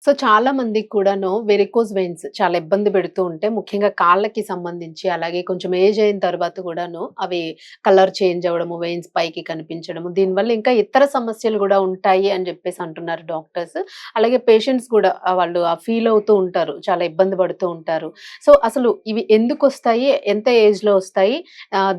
So చాలా మందికి కూడాను వెరికోస్ వెయిన్స్ చాలా ఇబ్బంది పెడుతూ ఉంటే ముఖ్యంగా కాళ్ళకి సంబంధించి అలాగే కొంచెం ఏజ్ అయిన తర్వాత కూడాను అవి కలర్ చేంజ్ అవ్వడము వెయిన్స్ పైకి కనిపించడము దీనివల్ల ఇంకా ఇతర సమస్యలు కూడా ఉంటాయి అని చెప్పేసి అంటున్నారు డాక్టర్స్. అలాగే పేషెంట్స్ కూడా వాళ్ళు ఫీల్ అవుతూ ఉంటారు, చాలా ఇబ్బంది పడుతూ ఉంటారు. సో అసలు ఇవి ఎందుకు వస్తాయి, ఎంత ఏజ్ లో వస్తాయి,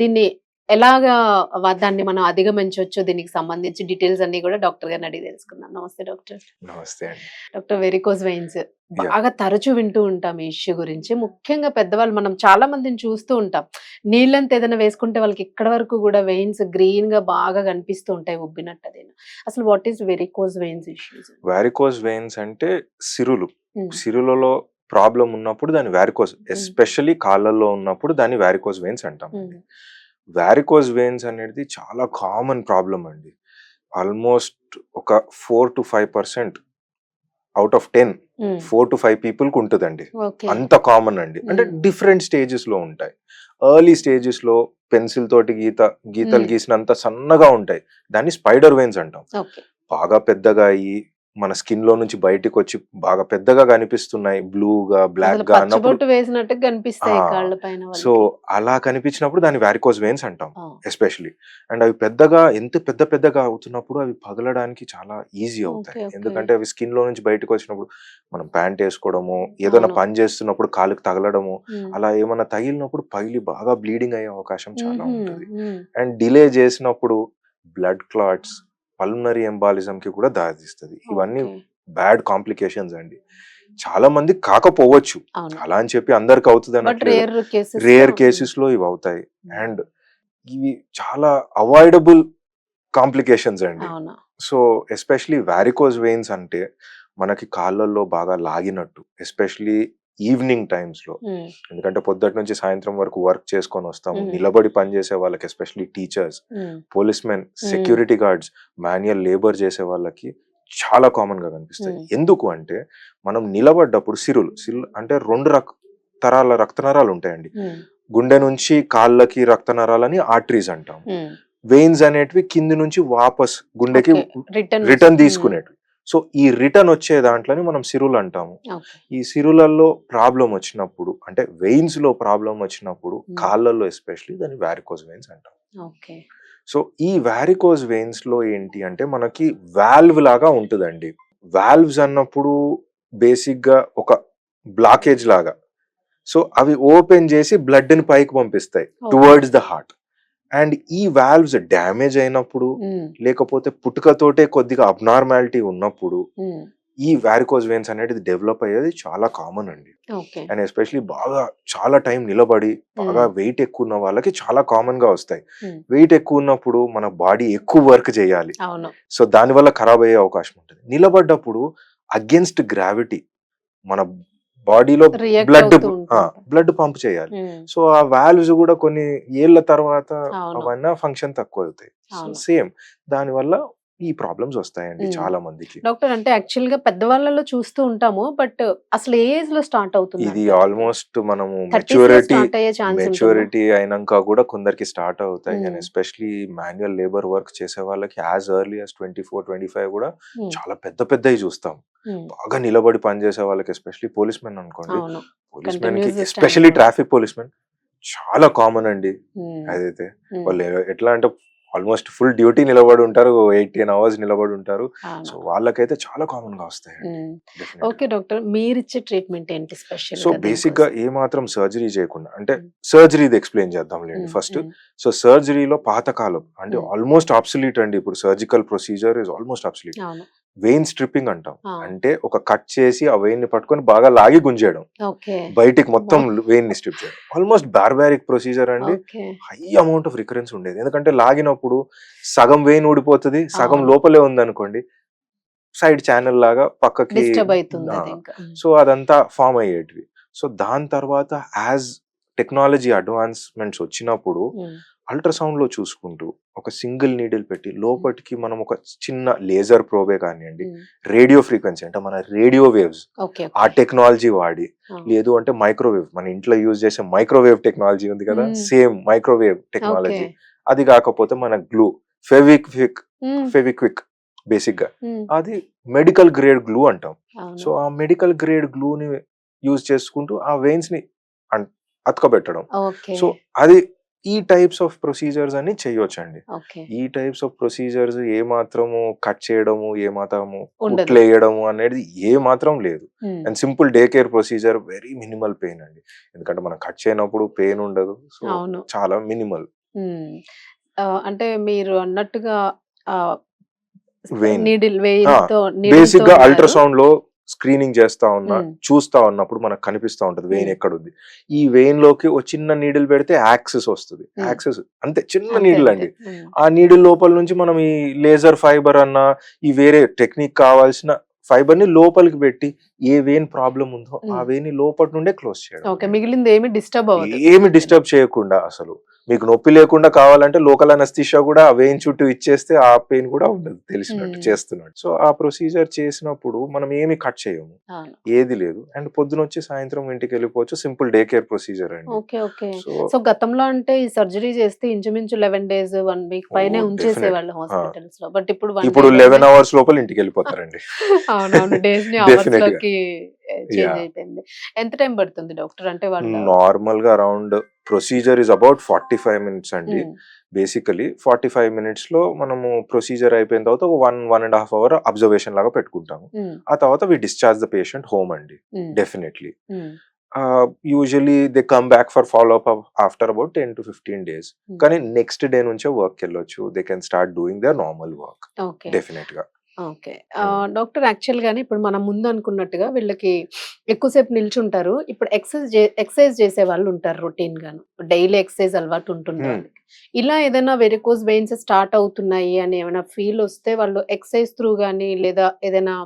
దీన్ని ఎలాగా దాన్ని మనం అధిగమించొచ్చు, దీనికి సంబంధించి డీటెయిల్స్ అన్ని కూడా డాక్టర్ గారిని అడిగి తెలుసుకుందాం. నమస్తే డాక్టర్. నమస్తే అండి. Doctor, varicose veins yeah! బాగా తరచూ వింటూ ఉంటాం ఈ ఇష్యూ గురించి. ముఖ్యంగా పెద్దవాళ్ళు మనం చాలా మందిని చూస్తూ ఉంటాం. నీళ్ళంత ఏదైనా వేసుకుంటే వాళ్ళకి ఇక్కడ వరకు కూడా వెయిన్స్ గ్రీన్ గా బాగా కనిపిస్తూ ఉంటాయి ఉబ్బినట్టు. అదేనా అసలు what is varicose veins issues? Varicose veins అంటే సిరులు. హ్మ్. సిరులలో ప్రాబ్లమ్ ఉన్నప్పుడు దాన్ని వారికోస్, ఎస్పెషల్లీ కాళ్ళల్లో ఉన్నప్పుడు దాన్ని వారికోస్ వెయిన్స్ అంటాం. వారికోస్ వెయిన్స్ అనేది చాలా కామన్ ప్రాబ్లం అండి. ఆల్మోస్ట్ ఒక 4-5% అవుట్ ఆఫ్ 10 4-5 పీపుల్కి ఉంటుందండి. ఓకే. అంత కామన్ అండి. అంటే డిఫరెంట్ స్టేజెస్ లో ఉంటాయి. ఎర్లీ స్టేజెస్ లో పెన్సిల్ తోటి గీతలు గీసినంత సన్నగా ఉంటాయి. దాన్ని స్పైడర్ వెయిన్స్ అంటాం. ఓకే. బాగా పెద్దగా అయ్యి మన స్కిన్ లో నుంచి బయటికి వచ్చి బాగా పెద్దగా కనిపిస్తున్నాయి, బ్లూగా బ్లాక్ గా అన్నప్పుడు. పచ్చబొట్టు వేసినట్టు కనిపిస్తాయి కాళ్ళ పైన సో వాళ్ళకి. అలా కనిపించినప్పుడు దాన్ని వారికోస్ వెయిన్స్ అంటాం ఆ. ఎస్పెషలీ. అండ్ అవి పెద్దగా ఎంత పెద్దగా అవుతున్నప్పుడు అవి పగలడానికి చాలా ఈజీ అవుతాయి. Okay, okay. ఎందుకంటే అవి స్కిన్ లో నుంచి బయటకు వచ్చినప్పుడు మనం ప్యాంట్ వేసుకోవడము, ఏదైనా అవును. పని చేస్తున్నప్పుడు కాలుకి తగలడము, ఉమ్. అలా ఏమైనా తగిలినప్పుడు పగిలి బాగా బ్లీడింగ్ అయ్యే అవకాశం చాలా ఉంటుంది. ఉమ్. అండ్ డిలే చేసినప్పుడు బ్లడ్ క్లాట్స్, పల్మనరీ ఎంబాలిజం కి కూడా దారితీస్తుంది. ఇవన్నీ ఓకే. బ్యాడ్ కాంప్లికేషన్స్ అండి. చాలా మంది కాకపోవచ్చు, అవును. అలా అని చెప్పి అందరికి అవుతుంది బట్ అనట్లేదు. రేర్ కేసెస్ లో ఇవి అవుతాయి. అండ్ ఇవి చాలా అవాయిడబుల్ కాంప్లికేషన్స్ అండి. అవును. సో ఎస్పెషలీ వారికోస్ వెయిన్స్ అంటే మనకి కాళ్ళల్లో బాగా లాగినట్టు, ఎస్పెషలీ ఈవినింగ్ టైమ్స్ లో. ఉమ్. ఎందుకంటే పొద్దుటి నుంచి సాయంత్రం వరకు వర్క్ చేసుకొని వస్తాము. మ్మ్. నిలబడి పనిచేసే వాళ్ళకి, especially teachers, um. Policemen, security guards, manual labour చేసే వాళ్ళకి చాలా కామన్ గా కనిపిస్తాయి. ఎందుకు అంటే మనం నిలబడ్డప్పుడు సిరులు అంటే 2 రక్తనరాలు ఉంటాయండి. గుండె నుంచి కాళ్ళకి రక్తనరాలని ఆర్టరీస్ అంటాం. వెయిన్స్ అనేటివి కింది నుంచి వాపస్ గుండెకి రిటర్న్ తీసుకునేటివి. సో ఈ రిటర్న్ వచ్చే దాంట్లోని మనం సిరులు అంటాము. ఈ సిరులలో ప్రాబ్లం వచ్చినప్పుడు, అంటే వెయిన్స్ లో ప్రాబ్లం వచ్చినప్పుడు కాళ్ళల్లో ఎస్పెషలీ దాన్ని వారికోస్ వెయిన్స్ అంటాం. సో ఈ వారికోస్ వెయిన్స్ లో ఏంటి అంటే మనకి వాల్వ్ లాగా ఉంటుందండి. వాల్వ్స్ అన్నప్పుడు బేసిక్ గా ఒక బ్లాకేజ్ లాగా. సో అవి ఓపెన్ చేసి బ్లడ్ ని పైకి పంపిస్తాయి టువర్డ్స్ ద హార్ట్. అండ్ ఈ వాల్వ్స్ డ్యామేజ్ అయినప్పుడు, లేకపోతే పుట్టుకతోటే కొద్దిగా అబ్నార్మాలిటీ ఉన్నప్పుడు ఈ వారికోస్ వెయిన్స్ అనేది డెవలప్ అయ్యేది చాలా కామన్ అండి. అండ్ ఎస్పెషలీ బాగా చాలా టైం నిలబడి బాగా వెయిట్ ఎక్కువ ఉన్న వాళ్ళకి చాలా కామన్ గా వస్తాయి. వెయిట్ ఎక్కువ ఉన్నప్పుడు మన బాడీ ఎక్కువ వర్క్ చేయాలి. సో దానివల్ల ఖరాబ్ అయ్యే అవకాశం ఉంటుంది. నిలబడ్డప్పుడు అగేన్స్ట్ గ్రావిటీ మన బాడీలో బ్లడ్ పంప్ చేయాలి. సో ఆ వాల్వ్స్ కూడా కొన్ని ఏళ్ల తర్వాత అవన్నీ ఫంక్షన్ తక్కువ అవుతాయి. సో సేమ్ దానివల్ల ఈ ప్రాబ్లమ్స్ వస్తాయండి చాలా మందికి. డాక్టర్, అంటే యాక్చువల్ గా పెద్దవాళ్ళలో చూస్తూ ఉంటాము, బట్ అసలు ఏ ఏజ్ లో స్టార్ట్ అవుతుంది? ఇది ఆల్మోస్ట్ మనము మెచ్యూరిటీ అయినాక కూడా కొందరికి స్టార్ట్ అవుతాయి. And especially manual labour work చేసే వాళ్ళకి యాజ్ ఎర్లీ యాజ్ 24-25 కూడా చాలా పెద్దవి చూస్తాం. బాగా నిలబడి పనిచేసే వాళ్ళకి, ఎస్పెషలీ పోలీస్మెన్ అనుకోండి, పోలీస్మెన్ కి ఎస్పెషలీ ట్రాఫిక్ పోలీస్మెన్ చాలా కామన్ అండి. అదైతే వాళ్ళు ఎట్లా అంటే ఆల్మోస్ట్ ఫుల్ డ్యూటీ నిలబడి ఉంటారు, 18 hours నిలబడి ఉంటారు. సో వాళ్ళకైతే చాలా కామన్ గా వస్తాయి. ఓకే డాక్టర్, మీరు ఇచ్చే ట్రీట్మెంట్ ఏంటి స్పెషల్? సో బేసిక్ గా ఏ మాత్రం సర్జరీ చేయకుండా, అంటే సర్జరీది ఎక్స్ప్లెయిన్ చేద్దాం లేండి ఫస్ట్. సో సర్జరీలో పాతకాలం అంటే ఆల్మోస్ట్ ఆబ్సలీట్ అండి. ఇప్పుడు surgical procedure is almost obsolete. Vein stripping అంటాం. అంటే ఒక కట్ చేసి ఆ వెయిన్ ని పట్టుకొని బాగా లాగి గుంజేయడం, బయటికి మొత్తం వెయిన్ ని స్ట్రిప్ చేయడం. ఆల్మోస్ట్ బార్బారిక్ ప్రొసీజర్ అండి. హై అమౌంట్ ఆఫ్ రికరెన్స్ ఉండేది. ఎందుకంటే లాగినప్పుడు సగం వెయిన్ ఊడిపోతుంది, సగం లోపలే ఉంది అనుకోండి, సైడ్ ఛానల్ లాగా పక్కకి. సో అదంతా ఫామ్ అయ్యేటివి. సో దాని తర్వాత యాజ్ టెక్నాలజీ అడ్వాన్స్మెంట్స్ వచ్చినప్పుడు అల్ట్రాసౌండ్ లో చూసుకుంటూ ఒక సింగిల్ నీడిల్ పెట్టి లోపలికి మనం ఒక చిన్న లేజర్ ప్రోబే కానివ్వండి, రేడియో ఫ్రీక్వెన్సీ అంటే మన రేడియో వేవ్స్ ఆ టెక్నాలజీ వాడి, లేదు అంటే మైక్రోవేవ్, మన ఇంట్లో యూజ్ చేసే మైక్రోవేవ్ టెక్నాలజీ ఉంది కదా, సేమ్ మైక్రోవేవ్ టెక్నాలజీ. అది కాకపోతే మన గ్లూ, ఫెవిక్విక్ బేసిక్ గా అది మెడికల్ గ్రేడ్ గ్లూ అంటాం. అవును. సో ఆ మెడికల్ గ్రేడ్ గ్లూని యూజ్ చేసుకుంటూ ఆ వెయిన్స్ ని అతకబెట్టడం. ఓకే. సో అది ఈ టైప్స్ ఆఫ్ ప్రొసీజర్స్ అన్ని చేయొచ్చండి. ఓకే. ఈ టైప్స్ ఆఫ్ ప్రొసీజర్స్ ఏ మాత్రము కట్ చేయడము, ఏ మాత్రము ఉండదు. కుట్లేయడము అనేది ఏ మాత్రం లేదు. హ్మ్. And simple day care procedure, very minimal pain అండి. ఎందుకంటే మనం కట్ చేయనప్పుడు పెయిన్ ఉండదు. సో అవును. చాలా మినిమల్. హ్మ్. అంటే మీరు అన్నట్టుగా ఆహ్, వెయిన్ నీడిల్ ఆ! నీడిల్‌తో బేసిక్‌గా అన్నారు. అల్ట్రాసౌండ్‌లో స్క్రీనింగ్ చేస్తా ఉన్నా, హ్మ్. చూస్తా ఉన్నప్పుడు మనకు కనిపిస్తా ఉంటది వెయిన్ హ్మ్. ఎక్కడుంది. ఈ వెయిన్‌లోకి ఓ చిన్న నీడిల్ పెడితే యాక్సిస్ వస్తది. హ్మ్. యాక్సిస్ అంతే, చిన్న అంతే. నీడిల్ అంతే. అండి. హ్మ్. ఆ నీడిల్ లోపల నుంచి మనం ఈ లేజర్ ఫైబర్ అన్నా, ఈ వేరే టెక్నిక్ కావాల్సిన ఫైబర్‌ని లోపలికి పెట్టి, ఏ వెయిన్ ప్రాబ్లమ్ ఉందో ఆ హ్మ్. వెయిన్‌ని లోపటి నుండే క్లోజ్ చేయడం ఓకే. అండి. మిగిలిందేమి డిస్టర్బ్ అవ్వదు. ఏమి డిస్టర్బ్ చేయకుండా అసలు. మీకు నొప్పి లేకుండా కావాలంటే లోకల్ అనస్థీషియా కూడా ఆ వెయిన్ చుట్టూ ఇచ్చేస్తే ఆ పెయిన్ కూడా ఉండదు, తెలిసినట్టు హ్మ్. చేస్తున్నట్టు. సో ఆ ప్రొసీజర్ చేసినప్పుడు మనం ఏమి కట్ చేయము. అవును. ఏది లేదు. అండ్ పొద్దునొచ్చి సాయంత్రం ఇంటికెళ్ళిపోవచ్చు. సింపుల్ డే కేర్ ప్రొసీజర్ అండి. ఓకే. ఓకే. సో సో, గతంలో అంటే ఈ సర్జరీ చేస్తే ఇంచుమించు 11 డేస్, 1 వీక్ పైనే ఓహ్! డెఫినెట్. ఉంచేసేవాళ్ళు ఆ! హాస్పిటల్స్‌లో. బట్ ఇప్పుడు 1 ఇప్పుడు డేలోనే 11 అవర్స్ లోపల ఇంటికెళ్ళిపోతారండి. అవునవును. డేస్‌ని డెఫినెట్‌గా. అవర్స్‌లోకి చేంజ్ యాహ్! అయిపోయింది. ఎంత టైం పడుతుంది డాక్టర్? అంటే వాళ్ళ నార్మల్‌గా around procedure is about 45 minutes అండి. హ్మ్. బేసికల్లీ 45 మినిట్స్‌లో మనము ప్రొసీజర్ అయిపోయిన తర్వాత ఒక 1 ½ అవర్ అబ్జర్వేషన్ లాగా పెట్టుకుంటాము. హ్మ్. ఆ తర్వాత we discharge the patient home అండి. Hmm. Definitely. Hmm. Usually they come back for follow up after about 10-15 days. Hmm. కానీ నెక్స్ట్ డే నుంచే వర్క్‌కెళ్ళొచ్చు. They can start doing their normal work. Okay. డెఫినెట్‌గా. Okay. Hmm. Doctor యాక్చువల్‌గానే ఇప్పుడు మనం ముందు అనుకున్నట్టుగా వీళ్ళకి ఎక్కువ సేపు నిల్చుంటారు. ఇప్పుడు ఎక్సర్‌సైజ్ చేసేవాళ్ళు ఉంటారు రొటీన్‌గాను. డైలీ ఎక్సర్‌సైజ్ అలవాటు ఉంటుంది హ్మ్. వాళ్ళకి. ఇలా ఏదైనా వెరికోస్ వెయిన్స్ స్టార్ట్ అవుతున్నాయి అని ఏమైనా ఫీల్ వస్తే వాళ్ళు ఎక్సర్‌సైజ్ త్రూ గాని లేదా ఏదైనా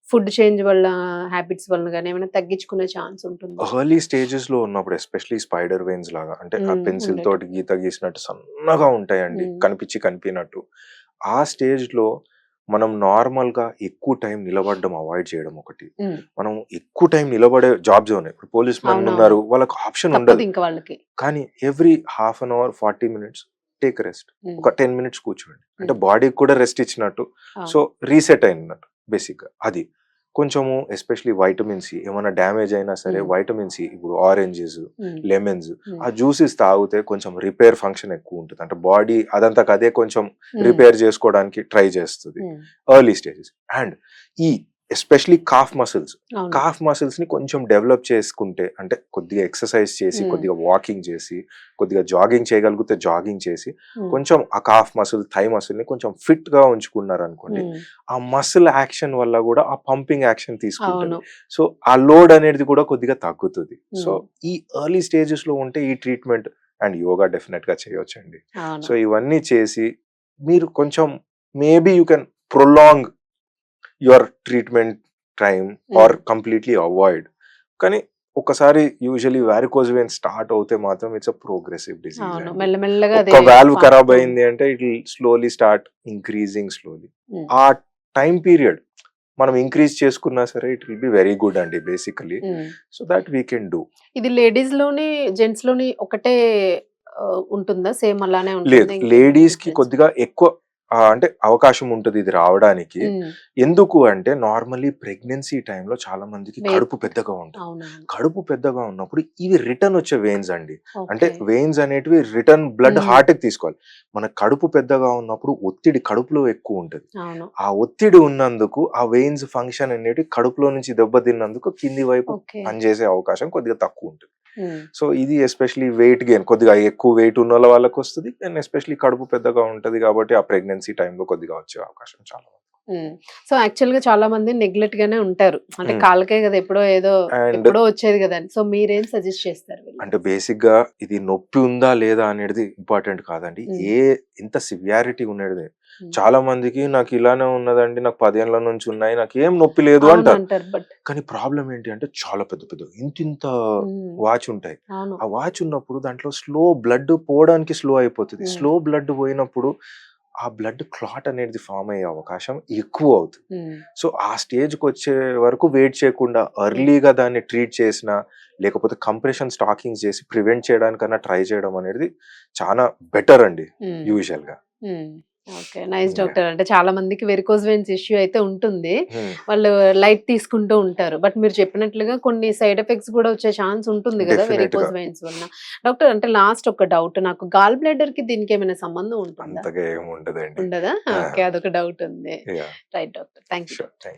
ఫుడ్ చేంజ్ వల్ల హాబిట్స్ వలన గాని ఏమైనా తగ్గించుకునే ఛాన్స్ ఉంటుందా? ఎర్లీ స్టేజెస్‌లో ఉన్నప్పుడు ఎస్పెషల్లీ స్పైడర్ వెయిన్స్ లాగా అంటే ఆ పెన్సిల్ ఉండేటివి. తోటి గీత గీసినట్టు సన్నగా ఉంటాయండి. హ్మ్. కనిపించినట్టు. ఆ స్టేజ్‌లో మనం నార్మల్‌గా ఎక్కువ టైం నిలబడడం అవాయిడ్ చేయడం ఒకటి. హ్మ్. మనం ఎక్కువ టైం నిలబడే జాబ్ జోనే. ఇప్పుడు పోలీస్ మెన్ అవునవును. ఉన్నారు. వాళ్ళకి ఆప్షన్ ఉండదు. తప్పదింక వాళ్ళకి. కానీ every half an hour, 40 minutes take rest. Hmm. ఒక 10 మినిట్స్ కూర్చోండి. అంటే హ్మ్. బాడీకి కూడా రెస్ట్ ఇచ్చినట్టు. సో, అవును. రీసెట్ అయినట్టు బేసిక్‌గా అది. కొంచెము ఎస్పెషల్లీ వైటమిన్ సి ఏమన్నా డ్యామేజ్ అయినా సరే హ్మ్. వైటమిన్ సి ఇప్పుడు ఆరెంజెస్, హ్మ్. లెమన్స్ హ్మ్. ఆ జ్యూసెస్ తాగితే కొంచెం రిపేర్ ఫంక్షన్ ఎక్కువుంటది. అంటే బాడీ అదంతకదే కొంచెం హ్మ్. రిపేర్ చేసుకోవడానికి ట్రై చేస్తది. హ్మ్. Early stages. అండ్ ఈ ఎస్పెషల్లీ కాఫ్ మసిల్స్. అవును. కాఫ్ మసిల్స్‌ని కొంచెం డెవలప్ చేసుకుంటే అంటే కొద్దిగా ఎక్సర్సైజ్ చేసి, హ్మ్. కొద్దిగా వాకింగ్ చేసి, కొద్దిగా జాగింగ్ చేయగలిగితే జాగింగ్ చేసి, హ్మ్. కొంచెం ఆ కాఫ్ మసిల్, థై మసిల్‌ని కొంచెం ఫిట్‌గా ఉంచుకున్నారనుకోండి, హ్మ్. ఆ మసిల్ యాక్షన్ వల్ల గూడా ఆ పంపింగ్ యాక్షన్ తీసుకుంటది. అవును. సో, ఆ లోడ్ అనేది కూడా కొద్దిగా తగ్గుతది. సో, హ్మ్. ఈ ఎర్లీ స్టేజెస్‌లో ఉంటే ఈ ట్రీట్మెంట్ అండ్ యోగా డెఫినిట్‌గా చేయొచ్చండి. అవును. సో, ఇవన్నీ చేసి మీరు కొంచెం maybe you can prolong your treatment time or hmm. Completely avoid. కానీ ఒక్కసారి యూజువల్లీ వారికోజ్ వెయిన్స్ స్టార్ట్ అవుతే మాత్రం ఇట్స్ ఎ ప్రోగ్రెసివ్ డిసీజ్ అవును. అండి. మెల్లమెల్లగా అదే ఒక్క వాల్వ్ ఖరాబ్ పాకుతూ అయింది ఉంటుంది. అంటే it will slowly start increasing slowly. హ్మ్. ఆ టైమ్ పీరియడ్ మనం ఇంక్రీజ్ చేసుకున్నా సరే it will be very good అండి బేసికల్లీ. హ్మ్. So that we can do. ఇది లేడీస్‌లోని, జెంట్స్‌లోని ఒకటే ఉంటుందా? సేమ్ అలానే లేదు. ఉంటుందా? ఇంకేమైనా లేడీస్‌కి డిఫరెన్స్? కొద్దిగా ఎక్కువ అంటే అవకాశం ఉంటది ఇది రావడానికి. హ్మ్. ఎందుకు అంటే నార్మల్లీ ప్రెగ్నెన్సీ టైమ్‌లో చాలా మందికి వెయిట్ కడుపు పెద్దగా ఉంటది. అవునవును. కడుపు పెద్దగా ఉన్నప్పుడు ఇవి రిటర్న్ వచ్చే వెయిన్స్ అండి. అంటే ఓకే. వెయిన్స్ అనేటివి రిటర్న్ బ్లడ్ హ్మ్. హార్ట్‌కి తీసుకోవాలి. మన కడుపు పెద్దగా ఉన్నప్పుడు ఒత్తిడి కడుపులో ఎక్కువ ఉంటది. అవును. ఆ ఒత్తిడి ఉన్నందుకు ఆ వెయిన్స్ ఫంక్షన్ అనేటివి కడుపులో నుంచి దెబ్బతిన్నందుకు కింది వైపు ఓకే. పనిచేసే అవకాశం కొద్దిగా తక్కువ ఉంటది. హ్మ్. సో, ఇది ఎస్పెషల్లీ వెయిట్ గెయిన్ కొద్దిగా ఎక్కువ వెయిట్ ఉన్నోళ్ళ వాళ్ళకొస్తది. అండ్ ఎస్పెషల్లీ కడుపు పెద్దగా ఉంటది కాబట్టి ఆ ప్రెగ్నెన్సీ టైమ్‌లో కొద్దిగా వచ్చే అవకాశం చాలా ఉంది. హ్మ్. సో, యాక్చువల్‌గా చాలా మంది నెగ్లెక్ట్‌గానే ఉంటారు. అంటే హ్మ్. కాళ్ళకే గదా! అండ్ ఎప్పుడో వచ్చేది గదా! అని. సో, మీరేం సజెస్ట్ చేస్తారు అంటే వీళ్ళకి? బేసిక్‌గా ఇది నొప్పి ఉందా? లేదా? అనేది ఇంపార్టెంట్ కాదండి. హ్మ్. ఎంత సివియారిటీ ఉన్నది. హ్మ్. చాలా మందికి నాకు ఇలానే ఉన్నదండి. నాకు 10 ఏండ్ల నుంచి ఉన్నాయి. నాకేం నొప్పి లేదు అవును అంటారు. అంటారు. బట్ కానీ ప్రాబ్లమ్ ఏంటి అంటే చాలా పెద్ద పెద్దగా ఇంతింత హ్మ్. వాచ్ ఉంటాయి. అవును. ఆ వాచ్ ఉన్నప్పుడు దాంట్లో బ్లడ్ పోవడానికి స్లో అయిపోతది. హ్మ్. స్లో బ్లడ్ పోయినప్పుడు ఆ బ్లడ్ క్లాట్ అనేది ఫార్మ్ అయ్యే అవకాశం ఎక్కువ అవుతుంది. హ్మ్. సో, ఆ స్టేజ్‌కొచ్చే వరకు వెయిట్ చేయకుండా హ్మ్. ఎర్లీగా దాన్ని ట్రీట్ చేసినా, లేకపోతే కంప్రెషన్ స్టాకింగ్స్ చేసి ప్రివెంట్ చేయడానికన్నా ట్రై చేయడం అనేది చాలా బెటర్ అండి హ్మ్. యూజువల్‌గా. హ్మ్. ఓకే. Nice Yeah. డాక్టర్. అంటే చాలా మందికి వెరికోజ్ వెయిన్స్ ఇష్యూ అయితే ఉంటుంది. Hmm. వాళ్ళు లైట్ తీసుకుంటూ ఉంటారు. బట్ మీరు చెప్పినట్లుగా కొన్ని సైడ్ ఎఫెక్ట్స్ కూడా వచ్చే ఛాన్స్ ఉంటుంది కదా Definite వెరికోజ్ గా. వెయిన్స్ వలన. డాక్టర్ అంటే లాస్ట్ ఒక డౌట్ నాకు గాల్ బ్లాడర్ కి దీనికి ఏమైనా సంబంధం ఉంటుందా? అంతగా ఏమి ఉండదండి. ఉండదా? ఓకే. అదొక డౌట్ ఉంది. Yeah. Right doctor. Thank you. Sure. Thank you.